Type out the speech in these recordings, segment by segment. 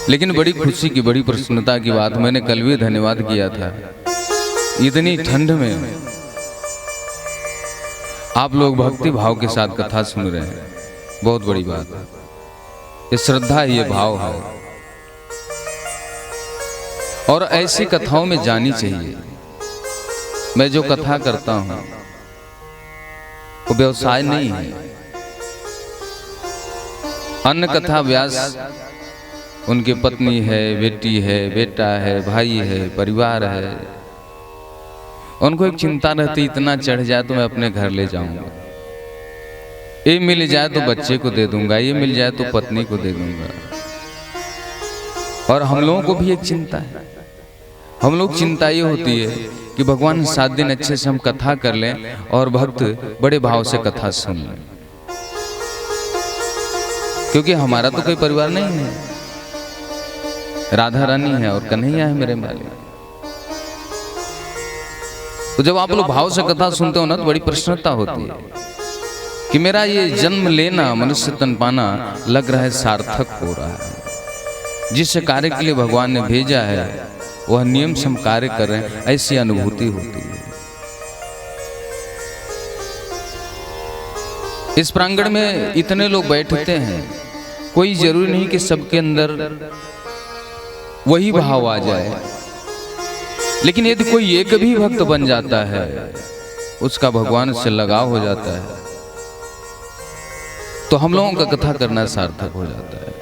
लेकिन बड़ी खुशी की, बड़ी प्रसन्नता की बात, मैंने कल भी धन्यवाद किया था, इतनी ठंड में आप लोग भक्ति भाव के साथ कथा सुन रहे हैं, बहुत बड़ी बात है। ये श्रद्धा है, ये भाव है, और ऐसी कथाओं में जानी चाहिए। मैं जो कथा करता हूं वो व्यवसाय नहीं है। अन्य कथा व्यास उनकी पत्नी है, बेटी है, बेटा है, भाई है, परिवार है, उनको एक चिंता रहती, इतना चढ़ जाए तो मैं अपने घर ले जाऊंगा, ये मिल जाए तो बच्चे को दे दूंगा, ये मिल जाए तो पत्नी को दे दूंगा। और हम लोगों को भी एक चिंता है, हम लोग चिंता ये होती है कि भगवान 7 दिन अच्छे से हम कथा कर लें और भक्त बड़े भाव से कथा सुन लें, क्योंकि हमारा तो कोई परिवार नहीं है, राधा रानी है और कन्हैया है मेरे मालिक। तो जब आप लोग भाव से कथा सुनते हो ना तो बड़ी प्रसन्नता होती है कि मेरा ये जन्म लेना, मनुष्य तन पाना लग रहा है सार्थक हो रहा है। जिस कार्य के लिए भगवान ने भेजा है वह नियम से हम कार्य कर रहे हैं, ऐसी अनुभूति होती है। इस प्रांगण में इतने लोग बैठते हैं, कोई जरूरी नहीं कि सबके अंदर वही भाव आ जाए, लेकिन यदि कोई एक भी भक्त बन जाता है, उसका भगवान से लगाव हो जाता है, तो हम लोगों का कथा करना सार्थक हो जाता है।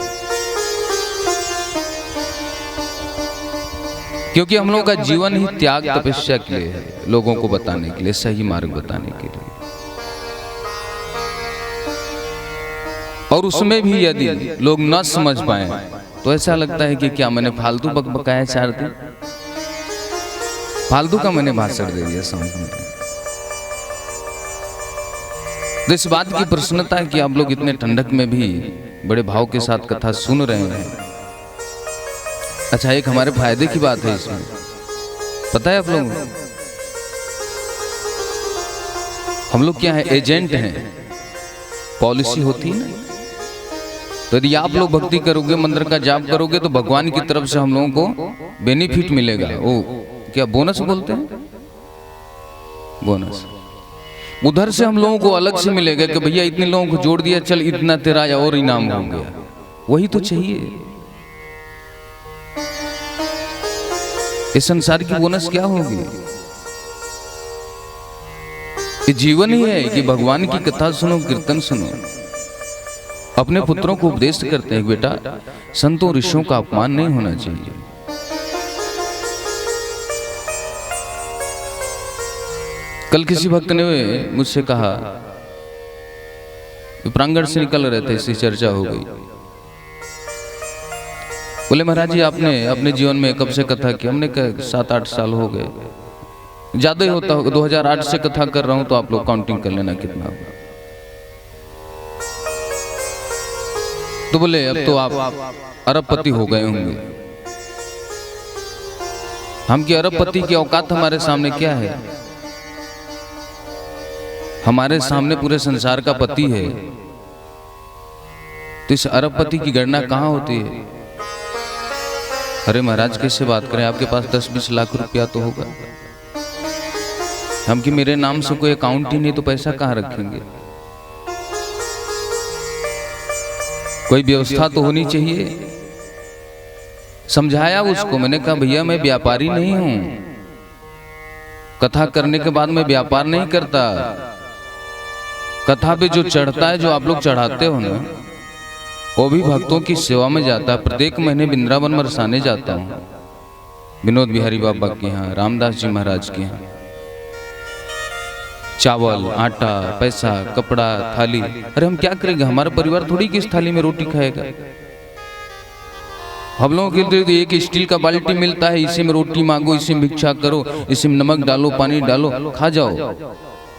क्योंकि हम लोगों का जीवन ही त्याग तपस्या के लिए है, लोगों को बताने के लिए, सही मार्ग बताने के लिए। और उसमें भी यदि लोग न समझ पाए तो ऐसा लगता है कि क्या मैंने फालतू बकबकाया 4 दिन, फालतू का मैंने भाषण दे दिया, समझ में। तो इस बात की प्रसन्नता है कि आप लोग इतने ठंडक में भी बड़े भाव के साथ कथा सुन रहे हैं। अच्छा, एक हमारे फायदे की बात है इसमें, पता है आप लोग, हम लोग क्या है, एजेंट हैं। पॉलिसी होती है ना, तो यदि आप लोग भक्ति करोगे, मंत्र का जाप करोगे, तो भगवान की तरफ से हम लोगों को बेनिफिट मिलेगा। ओ क्या बोनस बोलते हैं, बोनस उधर से हम लोगों को अलग से मिलेगा कि भैया इतने लोगों को जोड़ दिया, चल इतना तेरा और इनाम हो गया। वही तो चाहिए। इस संसार की बोनस क्या होगी? ये जीवन ही है कि भगवान की कथा सुनो, कीर्तन सुनो। अपने पुत्रों को उपदेश करते हैं, बेटा संतों ऋषियों का अपमान नहीं होना चाहिए। कल किसी भक्त ने मुझसे कहा, प्रांगण से निकल रहे थे, इसकी चर्चा हो गई। बोले महाराज जी आपने अपने जीवन में कब से कथा की? हमने कहा 7-8 साल हो गए, ज्यादा ही होता होगा, 2008 से कथा कर रहा हूं, तो आप लोग काउंटिंग कर लेना कितना होगा। तो बोले अब तो आप अरबपति हो गए होंगे। हम की अरबपति की औकात हमारे सामने क्या है? हमारे सामने पूरे संसार का पति है, तो इस अरबपति की गणना कहां होती है? अरे महाराज कैसे बात करें, आपके पास 10-20 लाख रुपया तो होगा। हम कि मेरे नाम से कोई अकाउंट ही नहीं, तो पैसा कहां रखेंगे? कोई व्यवस्था तो होनी चाहिए। समझाया उसको, मैंने कहा भैया मैं व्यापारी नहीं हूं, कथा करने के बाद मैं व्यापार नहीं करता। कथा पे जो चढ़ता है, जो आप लोग चढ़ाते हो ना, वो भी भक्तों की सेवा में जाता है। प्रत्येक महीने वृंदावन बरसाने जाता हूँ, विनोद बिहारी बाबा के यहाँ, रामदास जी महाराज के यहाँ। चावल, आटा, पैसा, कपड़ा, थाली, अरे हम क्या करेंगे? हमारा परिवार थोड़ी किस थाली में रोटी खाएगा। हम लोगों के लिए एक स्टील का बाल्टी मिलता है, इसी में रोटी मांगो, इसी में भिक्षा करो, इसी में नमक डालो, पानी डालो, खा जाओ।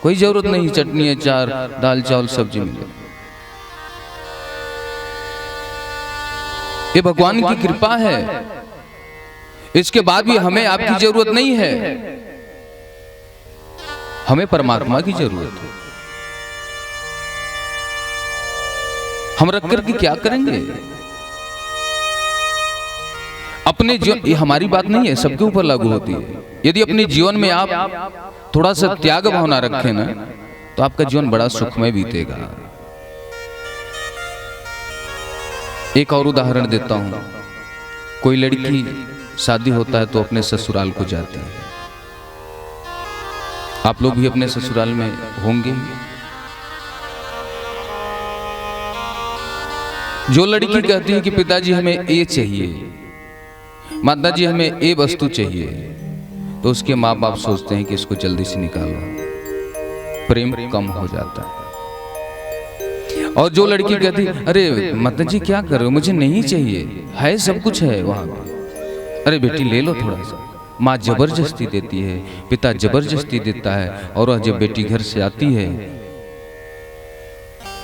कोई जरूरत नहीं चटनी, अचार, दाल चावल सब्जी मिले। ये भगवान की कृपा है। इसके बाद भी हमें आपकी जरूरत नहीं है, हमें परमात्मा की जरूरत है। हम रख करके क्या करेंगे? अपने जीवन, ये हमारी बात नहीं है, सबके ऊपर लागू होती है। यदि अपने जीवन में आप थोड़ा सा त्याग भावना रखें ना, तो आपका जीवन बड़ा सुखमय बीतेगा। एक और उदाहरण देता हूं। कोई लड़की शादी होता है तो अपने ससुराल को जाती है। आप लोग भी अपने ससुराल में होंगे। जो लड़की कहती है कि पिताजी हमें ये चाहिए, माताजी हमें ये वस्तु चाहिए, तो उसके माँ बाप सोचते हैं कि इसको जल्दी से निकालो, प्रेम कम हो जाता है। और जो लड़की कहती अरे माताजी क्या कर रहे हो, मुझे नहीं चाहिए, है सब कुछ है वहां पे, अरे बेटी ले लो थोड़ा सा। माँ जबरदस्ती देती है, पिता जबरदस्ती देता है, और वह जब बेटी घर से आती है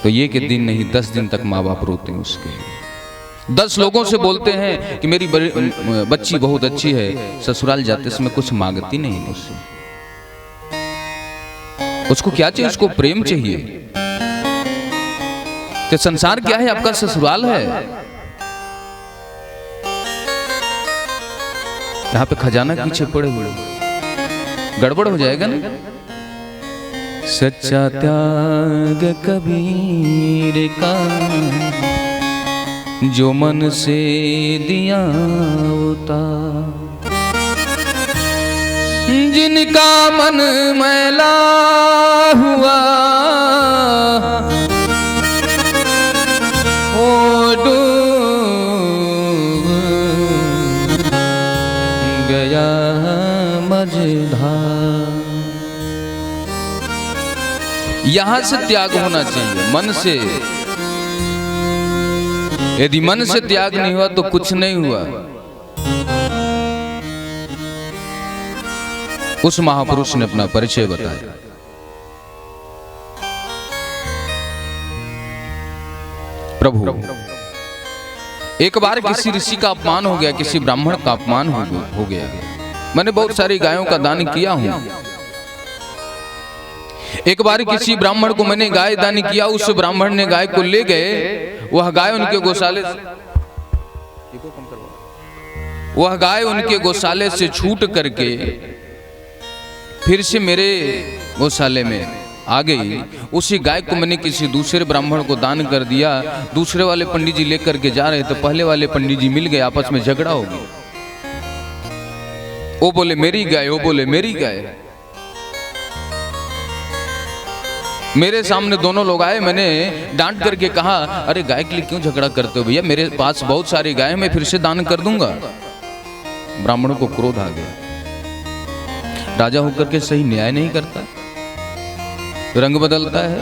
तो ये कि दिन नहीं 10 दिन तक माँ बाप रोते हैं उसके लिए। 10 लोगों से बोलते हैं कि मेरी बच्ची बहुत अच्छी है, ससुराल जाते समय कुछ मांगती नहीं मुझसे। उसको क्या चाहिए? उसको प्रेम चाहिए। तो संसार क्या है? आपका ससुराल है। यहां पे खजाना पीछे पड़े हुए, गड़बड़ हो जाएगा ना। सच्चा त्याग कबीर का, जो मन से दिया होता, जिनका मन मैला हुआ ओ डूब गया मझधार। यहां से त्याग होना चाहिए, मन से। यदि मन से त्याग नहीं हुआ तो कुछ नहीं हुआ। उस महापुरुष ने अपना परिचय बताया। प्रभु, एक बार किसी ऋषि का अपमान हो गया, किसी ब्राह्मण का अपमान हो गया। मैंने बहुत सारी गायों का दान किया हूं। एक बार किसी ब्राह्मण को मैंने गाय दान किया, उस ब्राह्मण ने गाय को ले गए, वह गाय उनके गौशाले से छूट करके फिर से मेरे गौशाले में आ गई। उसी गाय को मैंने किसी दूसरे ब्राह्मण को दान कर दिया। दूसरे वाले पंडित जी लेकर के जा रहे थे, पहले वाले पंडित जी मिल गए, आपस में झगड़ा हो गया। वो बोले मेरी गाय, वो बोले मेरी गाय। मेरे सामने दोनों लोग आए, मैंने डांट करके कहा अरे गाय के लिए क्यों झगड़ा करते हो भैया, मेरे पास बहुत सारी गाय, मैं फिर से दान कर दूंगा। ब्राह्मणों को क्रोध आ गया। राजा होकर के सही न्याय नहीं करता, रंग बदलता है,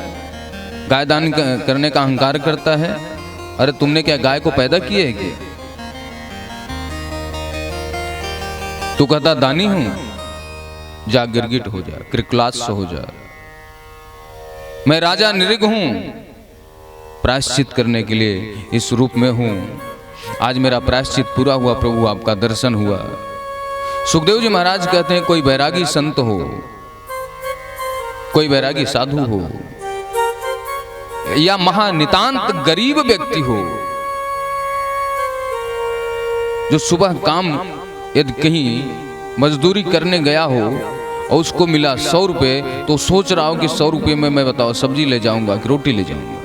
गाय दान करने का अहंकार करता है। अरे तुमने क्या गाय को पैदा किए है क्या? तू कहता दानी हूं, जा गिरगिट हो जा, क्रिकलास हो जा। मैं राजा नृग हूं, प्रायश्चित करने के लिए इस रूप में हूं। आज मेरा प्रायश्चित पूरा हुआ प्रभु, आपका दर्शन हुआ। सुखदेव जी महाराज कहते हैं कोई बैरागी संत हो, कोई बैरागी साधु हो, या महानितांत गरीब व्यक्ति हो, जो सुबह काम यदि कहीं मजदूरी करने गया हो और उसको मिला 100 रुपए, तो सोच रहा हो कि 100 रुपए में मैं बताओ सब्जी ले जाऊंगा कि रोटी ले जाऊंगा।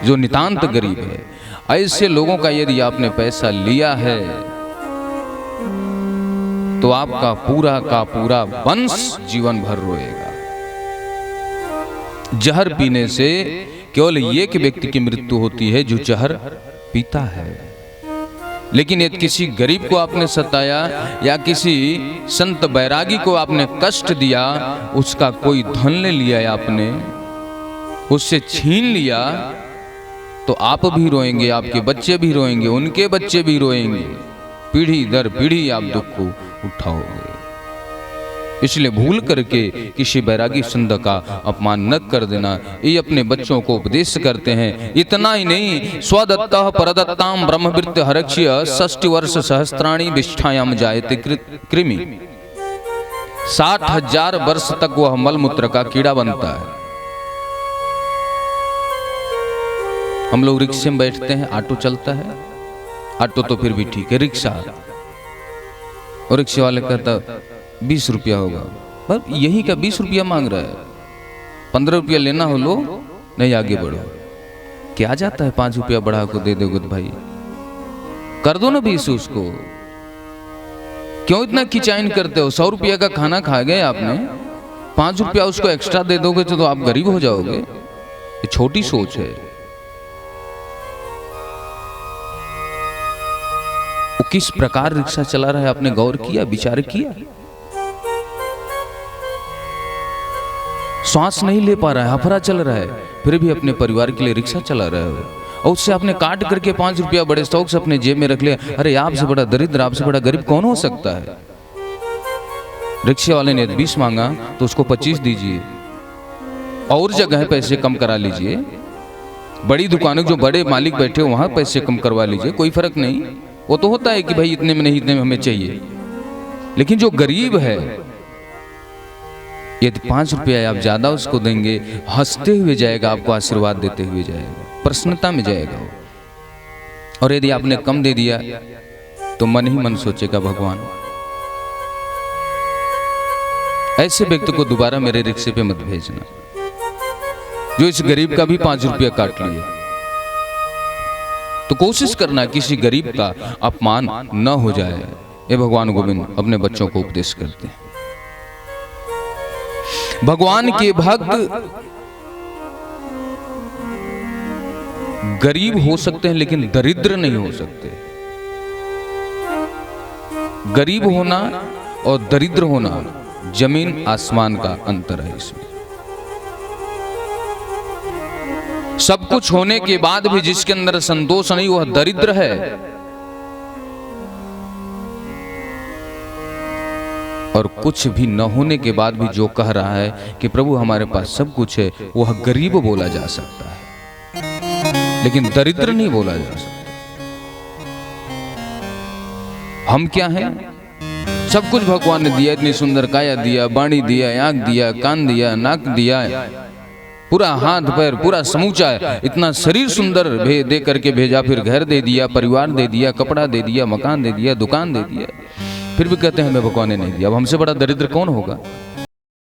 जो नितांत गरीब है, ऐसे लोगों का यदि आपने पैसा लिया है तो आपका पूरा का पूरा वंश जीवन भर रोएगा। जहर पीने से केवल एक व्यक्ति की मृत्यु होती है जो जहर पीता है। लेकिन यदि किसी गरीब को आपने सताया या किसी संत बैरागी को आपने कष्ट दिया, उसका कोई धन ले लिया, आपने उससे छीन लिया, तो आप भी रोएंगे, आपके बच्चे भी रोएंगे, उनके बच्चे भी रोएंगे, पीढ़ी दर पीढ़ी आप दुख को उठाओगे। इसलिए भूल करके किसी बैरागी संत का अपमान न कर देना। ये अपने बच्चों को उपदेश करते हैं। इतना ही नहीं, स्वदत्तः परदत्ताम ब्रह्मवृत्य हरक्ष्य 60 वर्ष सहस्त्राणि विष्ठायाम जायते कृमि। 60,000 वर्ष तक वह मलमूत्र का कीड़ा बनता है। हम लोग रिक्शे में बैठते हैं, ऑटो चलता है, ऑटो तो फिर भी ठीक है, रिक्शा। और रिक्शे वाले कहता 20 रुपया होगा, पर यही का 20 रुपया मांग रहा है, 15 रुपया लेना हो लो, नहीं आगे बढ़ो। क्या जाता है 5 रुपया बढ़ा को दे दोगे तो भाई कर दो ना 20 उसको, क्यों इतना किचाइन करते हो? 100 रुपया का खाना खा गए आपने, 5 रुपया उसको एक्स्ट्रा दे दोगे तो आप गरीब हो जाओगे। ये छोटी सोच है। वो किस प्रकार रिक्शा चला रहा है, आपने गौर किया, विचार किया? सांस नहीं ले पा रहा है, हफरा चल रहा है, फिर भी अपने परिवार के लिए रिक्शा चला रहा है। और उससे आपने काट करके 5 रुपया बड़े शौक से अपने जेब में रख लिया। अरे आपसे बड़ा दरिद्र, आपसे बड़ा गरीब कौन हो सकता है? रिक्शे वाले ने 20 मांगा तो उसको 25 दीजिए, और जगह पैसे कम करा लीजिए। बड़ी दुकानों जो बड़े मालिक बैठे हो वहां पैसे कम करवा लीजिए, कोई फर्क नहीं। वो तो होता है कि भाई इतने में नहीं, इतने में हमें चाहिए। लेकिन जो गरीब है, यदि 5 रुपया आप ज्यादा उसको देंगे, हंसते हुए जाएगा, आपको आशीर्वाद देते हुए जाएगा, प्रसन्नता में जाएगा। और यदि आपने कम दे दिया तो मन ही मन सोचेगा भगवान ऐसे व्यक्ति को दोबारा मेरे रिक्शे पे मत भेजना, जो इस गरीब का भी 5 रुपया काट लिए। तो कोशिश करना किसी गरीब का अपमान न हो जाए। ये भगवान गोविंद अपने बच्चों को उपदेश करते हैं। भगवान के भक्त गरीब हो सकते हैं लेकिन दरिद्र नहीं हो सकते। गरीब होना और दरिद्र होना जमीन आसमान का अंतर है। इसमें सब कुछ होने के बाद भी जिसके अंदर संतोष नहीं, वह दरिद्र है। और कुछ भी न होने के बाद भी जो कह रहा है कि प्रभु हमारे पास सब कुछ है, वह गरीब बोला जा सकता है, लेकिन दरिद्र नहीं बोला जा सकता। हम क्या हैं? सब कुछ भगवान ने दिया, इतनी सुंदर काया दिया, बाणी दिया, आंख दिया, कान दिया, नाक दिया, पूरा हाथ पैर पूरा समूचा है, इतना शरीर सुंदर दे करके भेजा, फिर घर दे दिया, परिवार दे दिया, कपड़ा दे दिया, मकान दे दिया, दुकान दे दिया, फिर भी कहते हैं हमें भगवान ने नहीं दिया। अब हमसे बड़ा दरिद्र कौन होगा?